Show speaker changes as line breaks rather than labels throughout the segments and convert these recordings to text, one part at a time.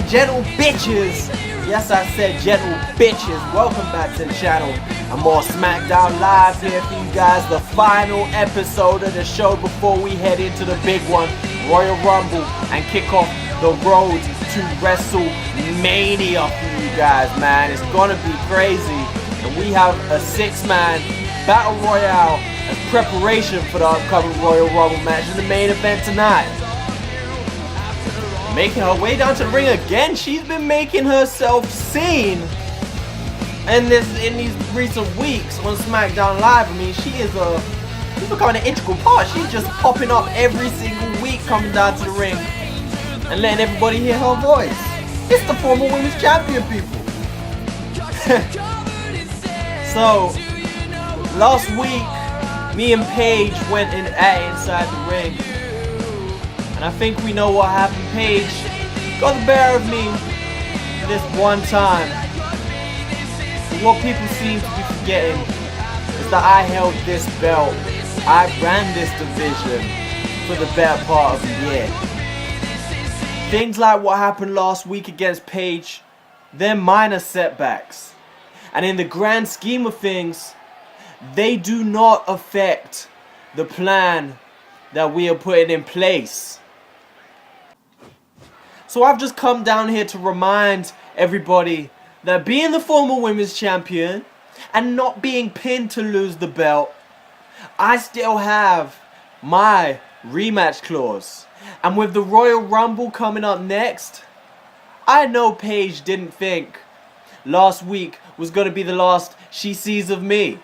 and gentle bitches. Yes, I said gentle bitches. Welcome back to the channel. I'm more Smackdown Live here for you guys. The final episode of the show before we head into the big one, Royal Rumble, and kick off the road to WrestleMania for you guys, man. It's gonna be crazy. And we have a 6-man Battle Royale as preparation for the upcoming Royal Rumble match in the main event tonight. Making her way down to the ring again. She's been making herself seen in these recent weeks on SmackDown Live. I mean, she's becoming an integral part. She's just popping up every single week, coming down to the ring and letting everybody hear her voice. It's the former women's champion, people. So last week, me and Paige went in inside the ring. And I think we know what happened. Paige got the better of me this one time. But what people seem to be forgetting is that I held this belt. I ran this division for the better part of the year. Things like what happened last week against Paige, they're minor setbacks. And in the grand scheme of things, they do not affect the plan that we are putting in place. So I've just come down here to remind everybody that being the former women's champion and not being pinned to lose the belt, I still have my rematch clause. And with the Royal Rumble coming up next, I know Paige didn't think last week was going to be the last she sees of me.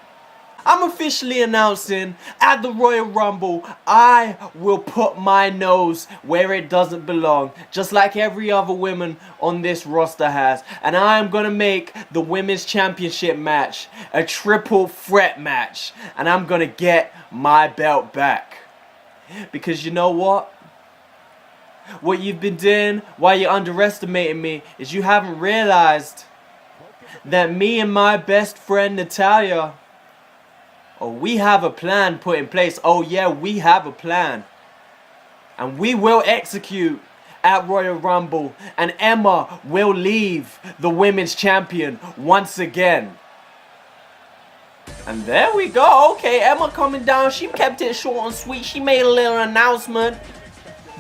I'm officially announcing at the Royal Rumble, I will put my nose where it doesn't belong, just like every other woman on this roster has. And I am going to make the Women's Championship match a triple threat match. And I'm going to get my belt back. Because you know what? What you've been doing while you're underestimating me is you haven't realized that me and my best friend Natalia, we have a plan put in place. Oh yeah, we have a plan. And we will execute at Royal Rumble. And Emma will leave the women's champion once again. And there we go. Okay, Emma coming down. She kept it short and sweet. She made a little announcement.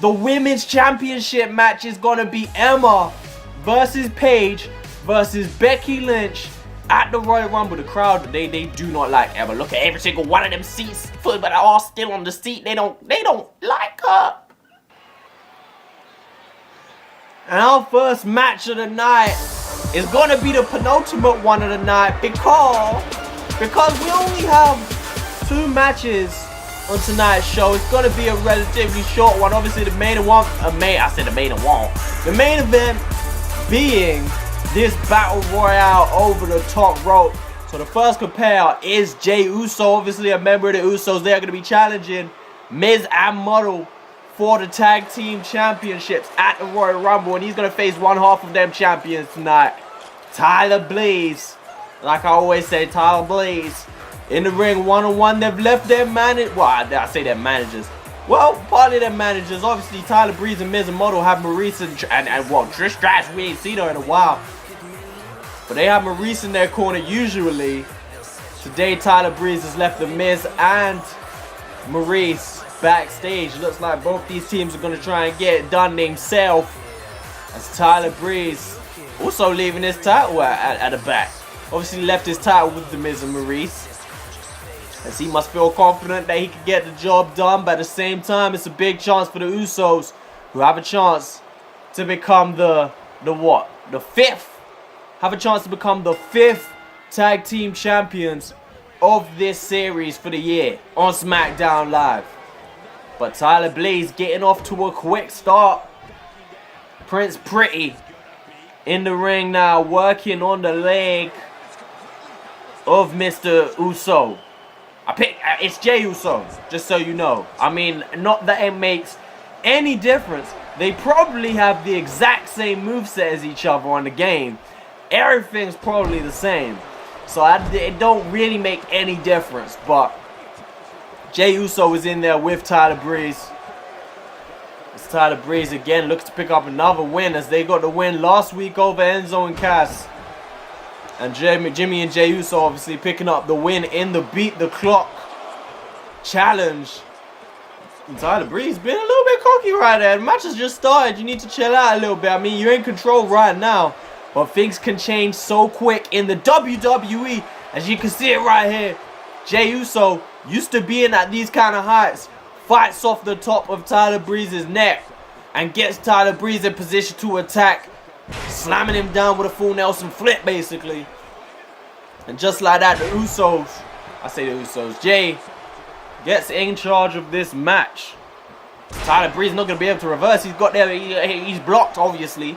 The women's championship match is going to be Emma versus Paige versus Becky Lynch at the Royal Rumble. The crowd, they do not like Emma. Look at every single one of them seats, but they're all still on the seat. They don't like her. And our first match of the night is gonna be the penultimate one of the night because we only have 2 matches on tonight's show. It's gonna be a relatively short one. Obviously, the main event being this battle royale over the top rope. So the first compare is Jey Uso, obviously a member of the Usos. They are going to be challenging Miz and Muddle for the tag team championships at the Royal Rumble, and he's going to face one half of them champions tonight, Tyler Blaze. Like I always say, Tyler Blaze in the ring one-on-one. They've left their managers. Well, I say their managers. Well, partly their managers. Obviously, Tyler Breeze and Miz and Muddle have Maurice and Trish Stratus. We ain't seen her in a while. But they have Maurice in their corner usually. Today, Tyler Breeze has left the Miz and Maurice backstage. Looks like both these teams are going to try and get it done themselves. As Tyler Breeze also leaving his title at the back. Obviously left his title with the Miz and Maurice, as he must feel confident that he can get the job done. But at the same time, it's a big chance for the Usos, who have a chance to become the 5th. Have a chance to become the 5th tag team champions of this series for the year on SmackDown Live. But Tyler Blaze getting off to a quick start. Prince Pretty in the ring now, working on the leg of Mr. Uso. It's Jey Uso, just so you know. I mean, not that it makes any difference. They probably have the exact same moveset as each other on the game. Everything's probably the same. So it don't really make any difference. But Jey Uso is in there with Tyler Breeze. Tyler Breeze again looks to pick up another win, as they got the win last week over Enzo and Cass. And Jimmy and Jey Uso obviously picking up the win in the Beat the Clock challenge. And Tyler Breeze being a little bit cocky right there. The match has just started. You need to chill out a little bit. I mean, you're in control right now, but things can change so quick in the WWE. As you can see it right here, Jey Uso used to being at these kind of heights, fights off the top of Tyler Breeze's neck and gets Tyler Breeze in position to attack, slamming him down with a full Nelson flip basically. And just like that, the Usos, Jey gets in charge of this match. Tyler Breeze not going to be able to reverse. He's got there, he's blocked obviously.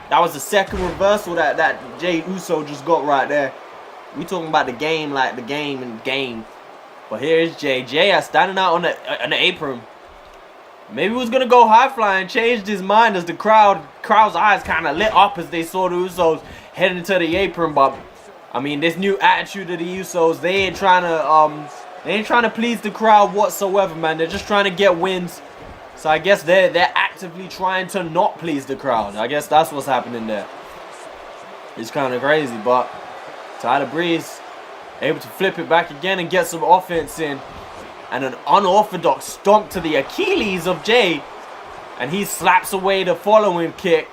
That was the second reversal that Jey Uso just got right there. We talking about the game, like the game. But here is Jey. Jey standing out on the apron. Maybe he was gonna go high flying, changed his mind as the crowd's eyes kind of lit up as they saw the Usos heading to the apron. But I mean, this new attitude of the Usos, they ain't trying to please the crowd whatsoever, man. They're just trying to get wins. So I guess they're actively trying to not please the crowd. I guess that's what's happening there. It's kind of crazy, but Tyler Breeze able to flip it back again and get some offense in. And an unorthodox stomp to the Achilles of Jey. And he slaps away the following kick,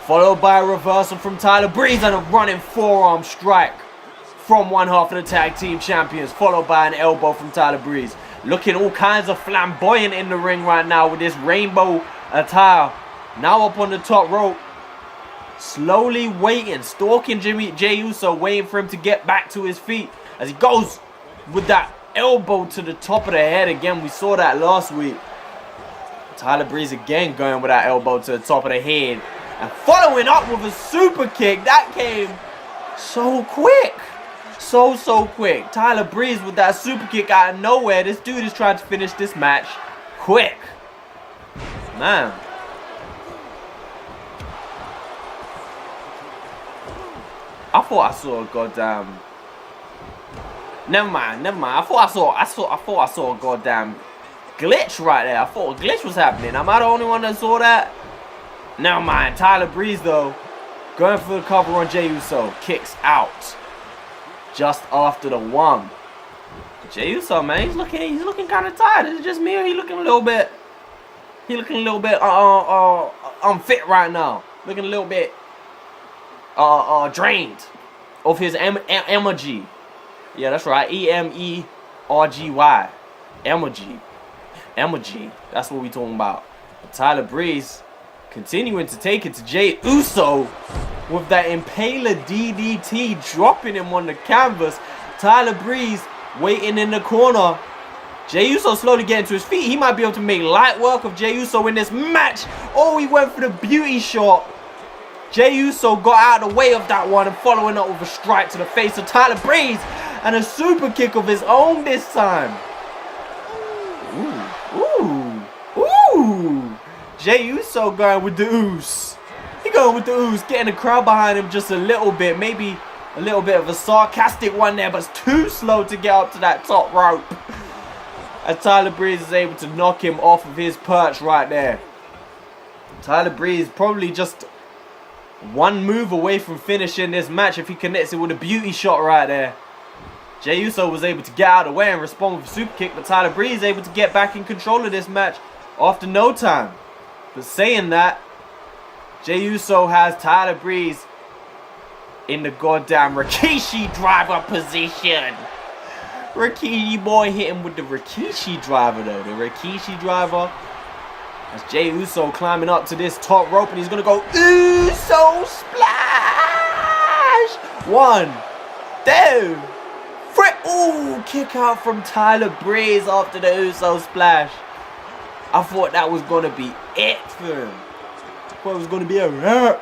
followed by a reversal from Tyler Breeze and a running forearm strike from one half of the tag team champions, followed by an elbow from Tyler Breeze. Looking all kinds of flamboyant in the ring right now with this rainbow attire. Now up on the top rope, slowly waiting, stalking Jey Uso, waiting for him to get back to his feet as he goes with that elbow to the top of the head again. We saw that last week. Tyler Breeze again going with that elbow to the top of the head and following up with a super kick that came so quick. So quick. Tyler Breeze with that super kick out of nowhere. This dude is trying to finish this match quick. Man. I thought I saw a goddamn... Never mind. I thought I saw a goddamn glitch right there. I thought a glitch was happening. Am I the only one that saw that? Never mind. Tyler Breeze though, going for the cover on Jey Uso. Kicks out just after the one. Jey Uso, man, he's looking kind of tired. Is it just me, or he looking a little bit? Unfit right now. Looking a little bit drained of his energy. Yeah, that's right. E-M-E-R-G-Y. Emoji. That's what we talking about. But Tyler Breeze continuing to take it to Jey Uso with that Impaler DDT, dropping him on the canvas. Tyler Breeze waiting in the corner. Jey Uso slowly getting to his feet. He might be able to make light work of Jey Uso in this match. Oh, he went for the beauty shot. Jey Uso got out of the way of that one and following up with a strike to the face of Tyler Breeze and a super kick of his own this time. Ooh. Jey Uso going with the ooze. He going with the ooze, getting the crowd behind him just a little bit. Maybe a little bit of a sarcastic one there, but it's too slow to get up to that top rope. And Tyler Breeze is able to knock him off of his perch right there. Tyler Breeze probably just one move away from finishing this match if he connects it with a beauty shot right there. Jey Uso was able to get out of the way and respond with a super kick, but Tyler Breeze able to get back in control of this match after no time. But saying that, Jey Uso has Tyler Breeze in the goddamn Rikishi driver position. Rikishi boy hit him with the Rikishi driver though. The Rikishi driver. As Jey Uso climbing up to this top rope and he's going to go Uso splash. 1, 2, 3. Ooh, kick out from Tyler Breeze after the Uso splash. I thought that was going to be it for him. I thought it was going to be a wrap.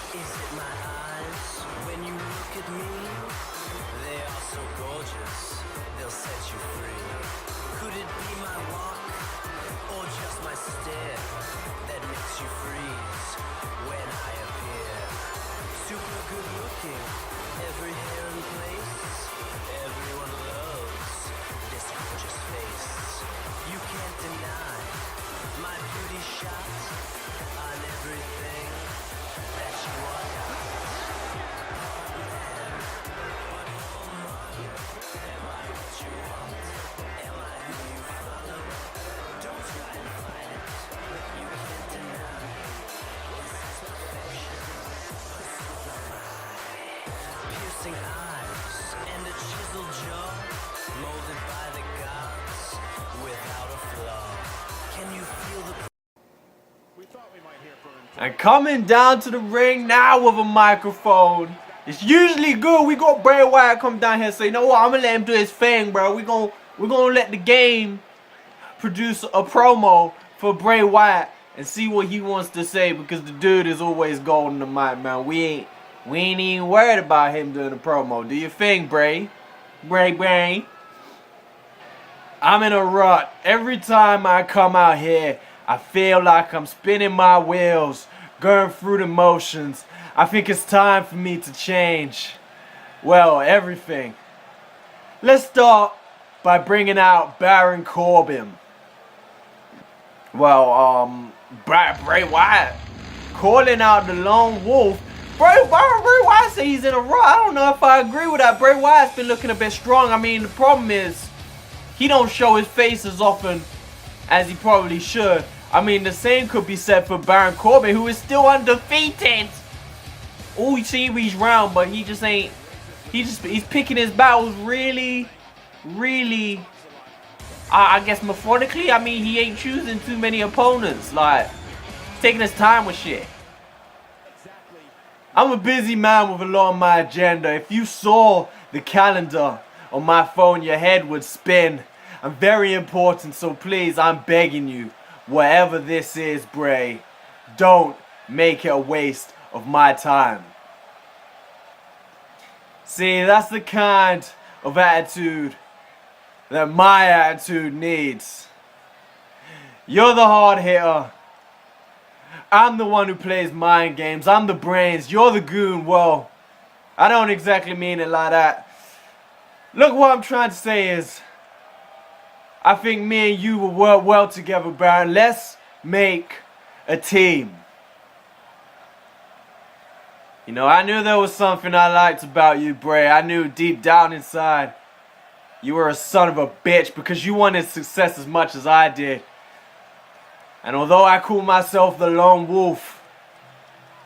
Is it my eyes when you look at me? They are so gorgeous, they'll set you free. Could it be my walk or just my stare that makes you freeze when I appear? Super good looking, every hair in place. Everyone loves this gorgeous face. You can't deny my beauty shot on everything that you are not. Am I what you want? Am I who you follow? Don't try and fight it. You can't deny. This is perfection. Piercing eyes and a chiseled jaw, molded by the gods without a flaw. Can you feel the
And coming down to the ring now with a microphone. It's usually good. We got Bray Wyatt come down here and say, you know what, I'm gonna let him do his thing, bro. We're gonna let the game produce a promo for Bray Wyatt and see what he wants to say, because the dude is always golden the mic, man. We ain't even worried about him doing a promo. Do your thing, Bray. Bray. I'm in a rut. Every time I come out here, I feel like I'm spinning my wheels, going through the motions. I think it's time for me to change. Well, everything. Let's start by bringing out Baron Corbin. Well, Bray Wyatt calling out the Lone Wolf. Bray Wyatt says he's in a rut. I don't know if I agree with that. Bray Wyatt's been looking a bit strong. I mean, the problem is he don't show his face as often as he probably should. I mean, the same could be said for Baron Corbin, who is still undefeated all series round, but he just ain't. He's picking his battles really, I guess methodically. I mean, he ain't choosing too many opponents. Like, he's taking his time with shit. I'm a busy man with a lot on my agenda. If you saw the calendar on my phone, your head would spin. I'm very important, so please, I'm begging you. Whatever this is, Bray, don't make it a waste of my time. See, that's the kind of attitude that my attitude needs. You're the hard hitter. I'm the one who plays mind games. I'm the brains. You're the goon. Well, I don't exactly mean it like that. Look, what I'm trying to say is, I think me and you will work well together, Baron. Let's make a team. You know, I knew there was something I liked about you, Bray. I knew deep down inside you were a son of a bitch, because you wanted success as much as I did. And although I call myself the Lone Wolf,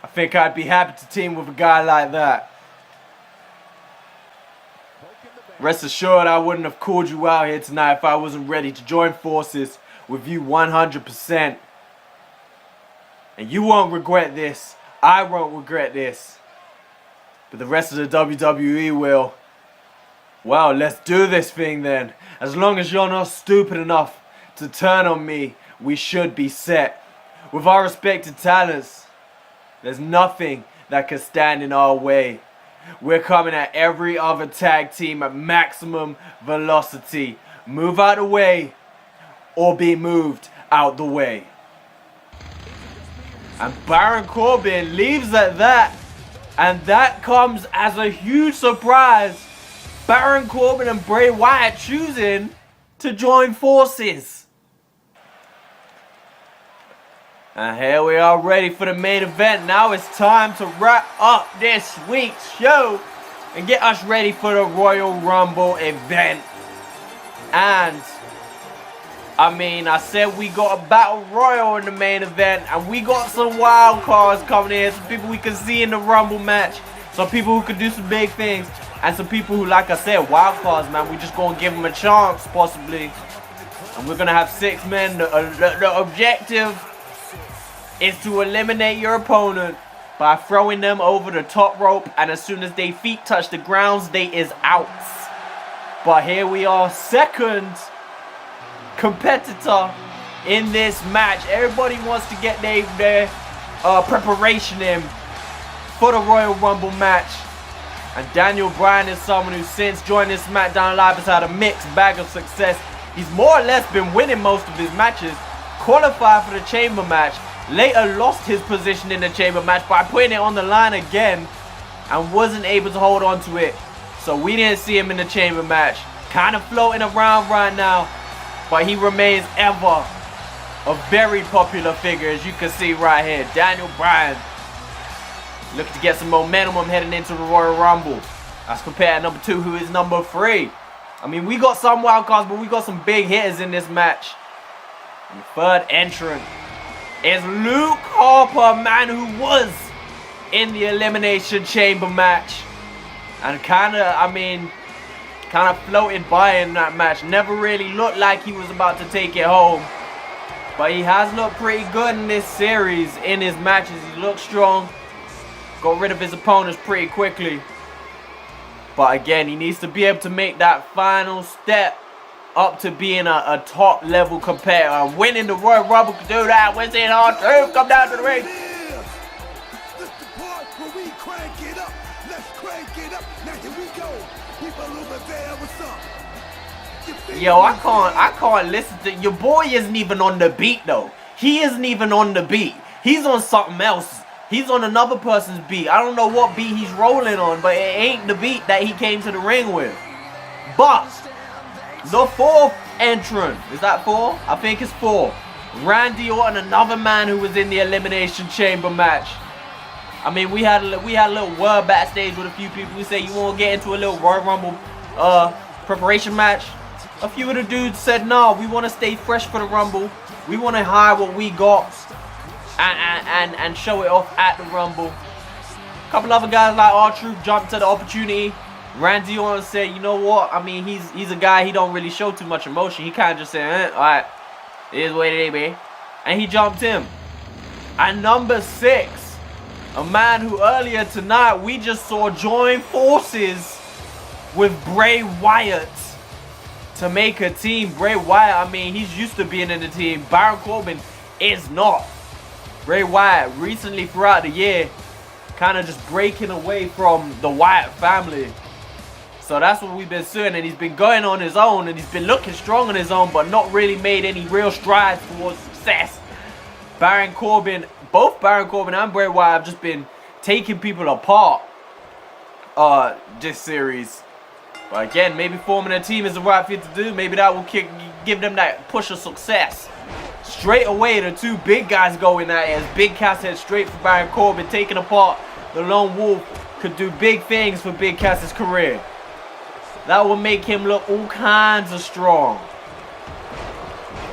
I think I'd be happy to team with a guy like that. Rest assured, I wouldn't have called you out here tonight if I wasn't ready to join forces with you 100%. And you won't regret this. I won't regret this. But the rest of the WWE will. Well, let's do this thing then. As long as you're not stupid enough to turn on me, we should be set. With our respective talents, there's nothing that can stand in our way. We're coming at every other tag team at maximum velocity. Move out the way or be moved out the way. And Baron Corbin leaves at that. And that comes as a huge surprise. Baron Corbin and Bray Wyatt choosing to join forces. And here we are ready for the main event. Now it's time to wrap up this week's show and get us ready for the Royal Rumble event. And I mean, I said we got a battle royal in the main event, and we got some wild cards coming in. Some people we can see in the Rumble match. Some people who could do some big things. And some people who, like I said, wild cards, man. We just gonna give them a chance, possibly. And we're gonna have 6 men. The objective is to eliminate your opponent by throwing them over the top rope. And as soon as their feet touch the ground, they is out. But here we are, second competitor in this match. Everybody wants to get their preparation in for the Royal Rumble match. And Daniel Bryan is someone who since joined this Smackdown Live has had a mixed bag of success. He's more or less been winning most of his matches. Qualified for the chamber match. Later lost his position in the chamber match by putting it on the line again. And wasn't able to hold on to it. So we didn't see him in the chamber match. Kind of floating around right now. But he remains ever a very popular figure, as you can see right here. Daniel Bryan looking to get some momentum heading into the Royal Rumble. That's compared to number 2, who is number 3. I mean, we got some wild cards, but we got some big hitters in this match. And the third entrant is Luke Harper, a man who was in the Elimination Chamber match. And kind of floated by in that match. Never really looked like he was about to take it home. But he has looked pretty good in this series, in his matches. He looked strong. Got rid of his opponents pretty quickly. But again, he needs to be able to make that final step up to being a top level competitor. And winning the Royal Rumble to do that. We're seeing R-Truth come down to the ring.
This the part where we crank it up. Let's crank it up. Now here we go. People over there, what's up?
Yo, I can't listen to your boy. Isn't even on the beat though. He isn't even on the beat. He's on something else. He's on another person's beat. I don't know what beat he's rolling on, but it ain't the beat that he came to the ring with. But the 4th entrant, is that 4? I think it's 4. Randy Orton, another man who was in the Elimination Chamber match. I mean, we had a little word backstage with a few people. We say, you want to get into a little Royal Rumble preparation match? A few of the dudes said, no, we want to stay fresh for the Rumble. We want to hide what we got and show it off at the Rumble. A couple other guys like R-Truth jumped to the opportunity. Randy Orton said, you know what? I mean, he's a guy, he don't really show too much emotion. He kind of just said, alright, it is what it is, man. And he jumped him. And number 6, a man who earlier tonight we just saw join forces with Bray Wyatt to make a team. Bray Wyatt, I mean, he's used to being in the team. Baron Corbin is not. Bray Wyatt recently throughout the year kind of just breaking away from the Wyatt family. So that's what we've been seeing, and he's been going on his own, and he's been looking strong on his own, but not really made any real strides towards success. Baron Corbin, both Baron Corbin and Bray Wyatt have just been taking people apart this series. But again, maybe forming a team is the right thing to do. Maybe that will give them that push of success. Straight away, the 2 big guys going at it as Big Cass heads straight for Baron Corbin, taking apart the Lone Wolf. Could do big things for Big Cass's career. That will make him look all kinds of strong.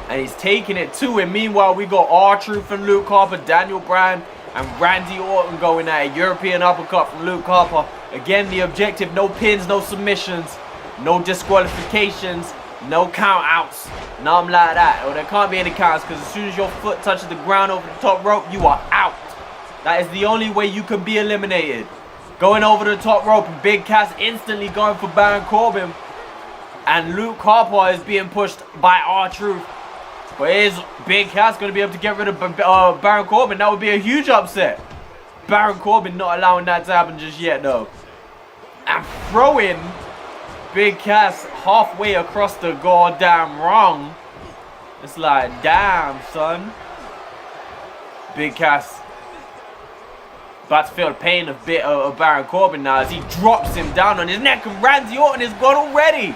And he's taking it to him. Meanwhile, we got R-Truth and Luke Harper, Daniel Bryan and Randy Orton going at a European uppercut from Luke Harper. Again, the objective, no pins, no submissions, no disqualifications, no count outs, nothing like that. Or there can't be any counts, because as soon as your foot touches the ground over the top rope, you are out. That is the only way you can be eliminated. Going over the top rope, and Big Cass instantly going for Baron Corbin. And Luke Harper is being pushed by R-Truth. But is Big Cass going to be able to get rid of Baron Corbin? That would be a huge upset. Baron Corbin not allowing that to happen just yet, though. And throwing Big Cass halfway across the goddamn rung. It's like, damn, son. Big Cass about to feel the pain of Baron Corbin now as he drops him down on his neck, and Randy Orton is gone already.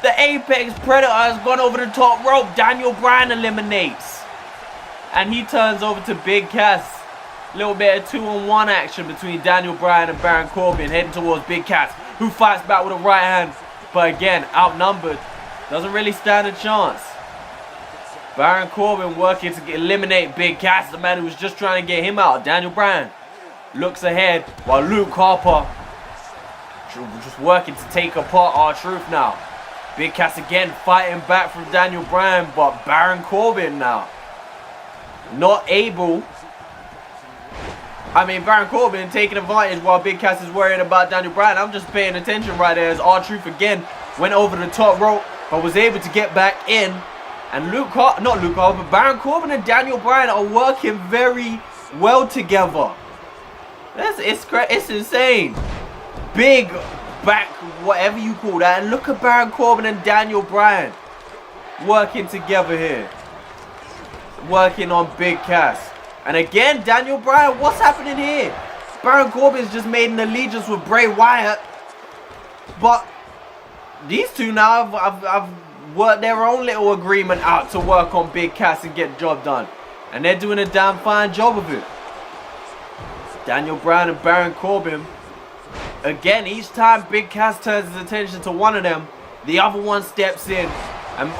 The Apex Predator has gone over the top rope. Daniel Bryan eliminates. And he turns over to Big Cass. A little bit of 2-on-1 action between Daniel Bryan and Baron Corbin, heading towards Big Cass, who fights back with a right hand. But again, outnumbered. Doesn't really stand a chance. Baron Corbin working to eliminate Big Cass, the man who was just trying to get him out. Daniel Bryan looks ahead while Luke Harper just working to take apart R-Truth now. Big Cass again fighting back from Daniel Bryan, but Baron Corbin now not able. Baron Corbin taking advantage while Big Cass is worrying about Daniel Bryan. I'm just paying attention right there as R-Truth again went over the top rope, but was able to get back in. And Baron Corbin and Daniel Bryan are working very well together. It's insane. Big back, whatever you call that. And look at Baron Corbin and Daniel Bryan working together here. Working on Big Cass. And again, Daniel Bryan, what's happening here? Baron Corbin's just made an allegiance with Bray Wyatt. But these two now have worked their own little agreement out to work on Big Cass and get the job done. And they're doing a damn fine job of it. Daniel Bryan and Baron Corbin. Again, each time Big Cass turns his attention to one of them, the other one steps in. And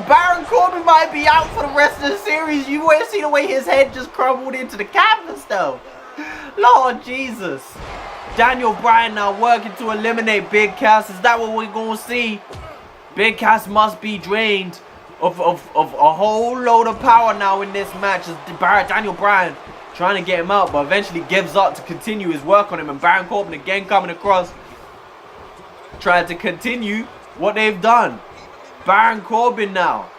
Baron Corbin might be out for the rest of the series. You want to see the way his head just crumbled into the canvas though. Lord Jesus. Daniel Bryan now working to eliminate Big Cass. Is that what we're going to see? Big Cass must be drained of a whole load of power now in this match. As Daniel Bryan trying to get him out, but eventually gives up to continue his work on him. And Baron Corbin again coming across, trying to continue what they've done. Baron Corbin now,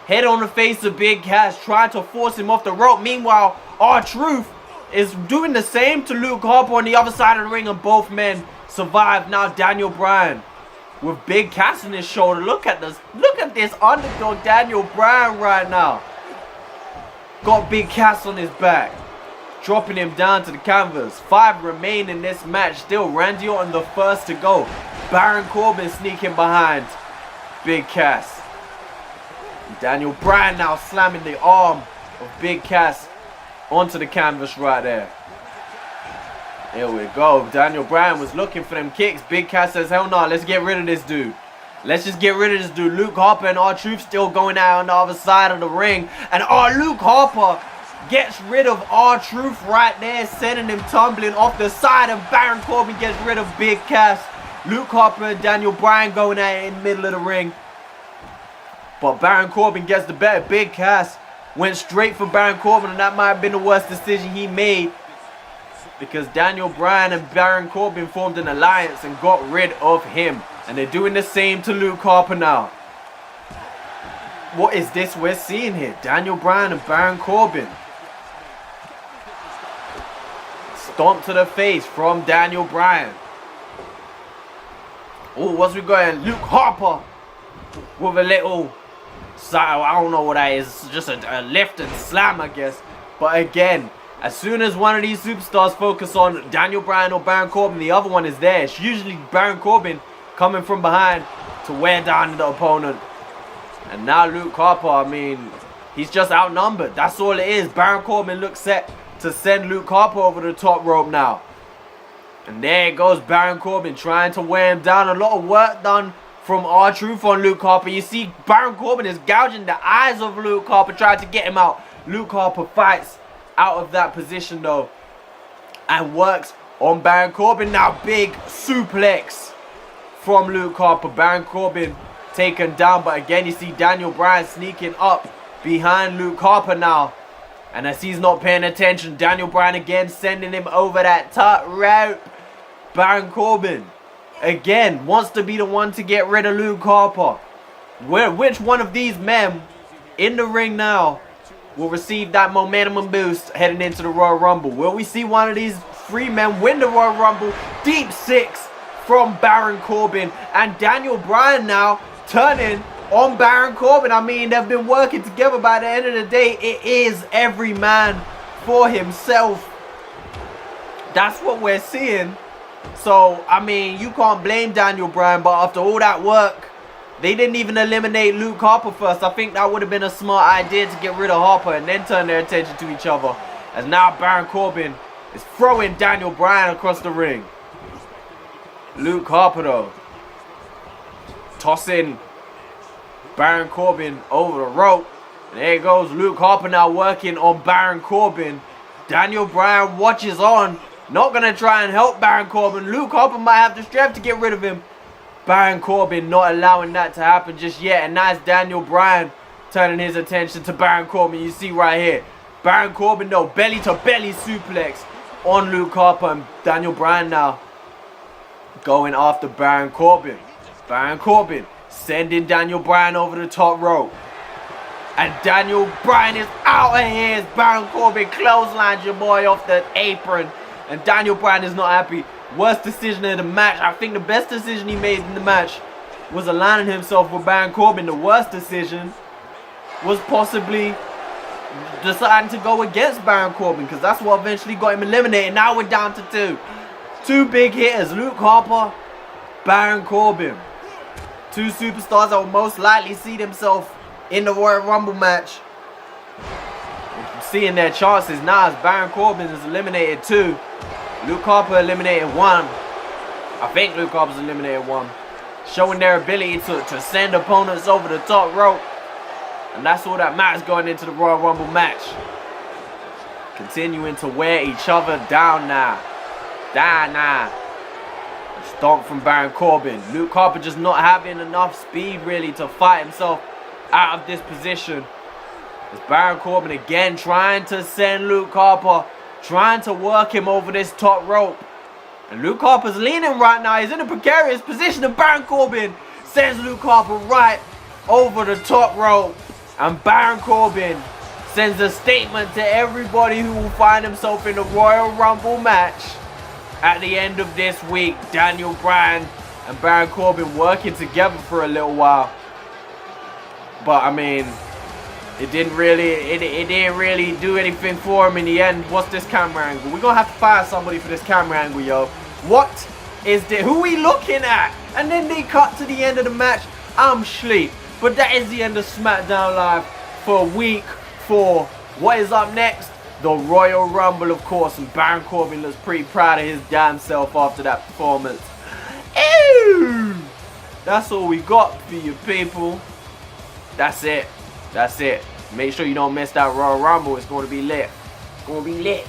head on the face of Big Cass, trying to force him off the rope. Meanwhile, R-Truth is doing the same to Luke Harper on the other side of the ring, and both men survive. Now Daniel Bryan with Big Cass on his shoulder. Look at this. Look at this underdog Daniel Bryan right now. Got Big Cass on his back, dropping him down to the canvas. 5 remain in this match. Still Randy Orton the first to go. Baron Corbin sneaking behind Big Cass. Daniel Bryan now slamming the arm of Big Cass onto the canvas right there. Here we go. Daniel Bryan was looking for them kicks. Big Cass says, hell no, let's get rid of this dude. Let's just get rid of this dude. Luke Harper and R-Truth still going out on the other side of the ring. And Luke Harper gets rid of R-Truth right there, sending him tumbling off the side. And Baron Corbin gets rid of Big Cass. Luke Harper and Daniel Bryan going at it in the middle of the ring. But Baron Corbin gets the better. Big Cass went straight for Baron Corbin, and that might have been the worst decision he made, because Daniel Bryan and Baron Corbin formed an alliance and got rid of him. And they're doing the same to Luke Harper now. What is this we're seeing here? Daniel Bryan and Baron Corbin. Stomp to the face from Daniel Bryan. Oh, what's we going? Luke Harper with a little, I don't know what that is, just a lift and slam, I guess. But again, as soon as one of these superstars focus on Daniel Bryan or Baron Corbin, the other one is there. It's usually Baron Corbin coming from behind to wear down the opponent. And now Luke Harper, he's just outnumbered. That's all it is. Baron Corbin looks set to send Luke Harper over the top rope now. And there goes Baron Corbin trying to wear him down. A lot of work done from R-Truth on Luke Harper. You see Baron Corbin is gouging the eyes of Luke Harper, trying to get him out. Luke Harper fights out of that position though, and works on Baron Corbin. Now big suplex from Luke Harper. Baron Corbin taken down, but again you see Daniel Bryan sneaking up behind Luke Harper now. And as he's not paying attention, Daniel Bryan again sending him over that top rope. Baron Corbin again wants to be the one to get rid of Luke Harper. Which one of these men in the ring now will receive that momentum boost heading into the Royal Rumble? Will we see one of these 3 men win the Royal Rumble? Deep 6 from Baron Corbin. And Daniel Bryan now turning on Baron Corbin. They've been working together. By the end of the day, it is every man for himself. That's what we're seeing. So, you can't blame Daniel Bryan, but after all that work, they didn't even eliminate Luke Harper first. I think that would have been a smart idea to get rid of Harper and then turn their attention to each other. As now Baron Corbin is throwing Daniel Bryan across the ring. Luke Harper though, tossing Baron Corbin over the rope. There goes Luke Harper now working on Baron Corbin. Daniel Bryan watches on. Not going to try and help Baron Corbin. Luke Harper might have the strength to get rid of him. Baron Corbin not allowing that to happen just yet. And that's Daniel Bryan turning his attention to Baron Corbin. You see right here. Baron Corbin though, belly to belly suplex on Luke Harper. And Daniel Bryan now going after Baron Corbin. Baron Corbin sending Daniel Bryan over the top rope. And Daniel Bryan is out of here as Baron Corbin clotheslines your boy off the apron. And Daniel Bryan is not happy. Worst decision of the match. I think the best decision he made in the match was aligning himself with Baron Corbin. The worst decision was possibly deciding to go against Baron Corbin, because that's what eventually got him eliminated. Now we're down to two. Two big hitters. Luke Harper, Baron Corbin. Two superstars that will most likely see themselves in the Royal Rumble match. Seeing their chances now as Baron Corbin is eliminated 2. Luke Harper eliminated 1. I think Luke Harper's eliminated 1. Showing their ability to send opponents over the top rope. And that's all that matters going into the Royal Rumble match. Continuing to wear each other down now. Down now. A stomp from Baron Corbin. Luke Harper just not having enough speed really to fight himself out of this position. It's Baron Corbin again trying to send Luke Harper, trying to work him over this top rope. And Luke Harper's leaning right now. He's in a precarious position, and Baron Corbin sends Luke Harper right over the top rope. And Baron Corbin sends a statement to everybody who will find himself in the Royal Rumble match at the end of this week. Daniel Bryan and Baron Corbin working together for a little while. But I mean, it didn't really do anything for him in the end. What's this camera angle? We're gonna have to find somebody for this camera angle, yo. What is this? Who are we looking at? And then they cut to the end of the match. I'm sleep. But that is the end of Smackdown Live for week 4. What is up next? The Royal Rumble, of course. And Baron Corbin looks pretty proud of his damn self after that performance. Ew! That's all we got for you people. That's it. That's it. Make sure you don't miss that Royal Rumble. It's going to be lit. It's going to be lit.